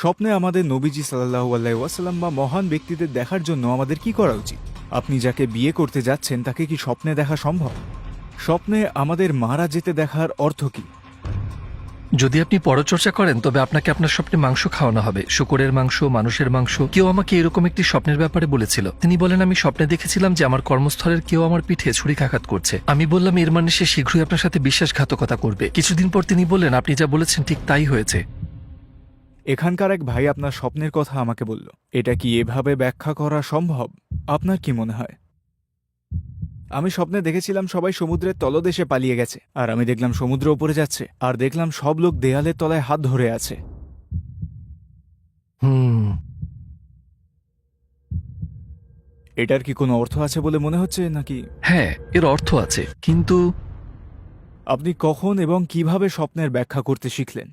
স্বপ্নে আমাদের নবীজি সাল্লাল্লাহু আলাইহি ওয়াসাল্লাম বা মহান ব্যক্তিদের দেখার জন্য আমাদের কি করা উচিত? আপনি যাকে বিয়ে করতে যাচ্ছেন তাকে কি স্বপ্নে দেখা সম্ভব? স্বপ্নে আমাদের মারা যেতে দেখার অর্থ কি? যদি আপনি পরচর্চা করেন তবে আপনাকে আপনার স্বপ্নে মাংস খাওয়ানো হবে, শূকরের মাংস, মানুষের মাংস। কেউ আমাকে এরকম একটি স্বপ্নের ব্যাপারে বলেছিল। তিনি বলেন, আমি স্বপ্নে দেখেছিলাম যে আমার কর্মস্থলের কেউ আমার পিঠে ছুরিকাঘাত করছে। আমি বললাম, এর মানে সে শীঘ্রই আপনার সাথে বিশ্বাসঘাতকতা করবে। কিছুদিন পর তিনি বললেন, আপনি যা বলেছেন ঠিক তাই হয়েছে। এখানকার এক ভাই আপনার স্বপ্নের কথা আমাকে বলল। এটা কি এভাবে ব্যাখ্যা করা সম্ভব? আপনার কি মনে হয়? আমি স্বপ্নে দেখেছিলাম সবাই সমুদ্রের তলদেশে পালিয়ে গেছে, আর আমি দেখলাম সমুদ্র উপরে যাচ্ছে, আর দেখলাম সব লোক দেয়ালের তলায় হাত ধরে আছে। হুম এটার কি কোনো অর্থ আছে বলে মনে হচ্ছে নাকি? হ্যাঁ, এর অর্থ আছে, কিন্তু আপনি কখন এবং কিভাবে স্বপ্নের ব্যাখ্যা করতে শিখলেন?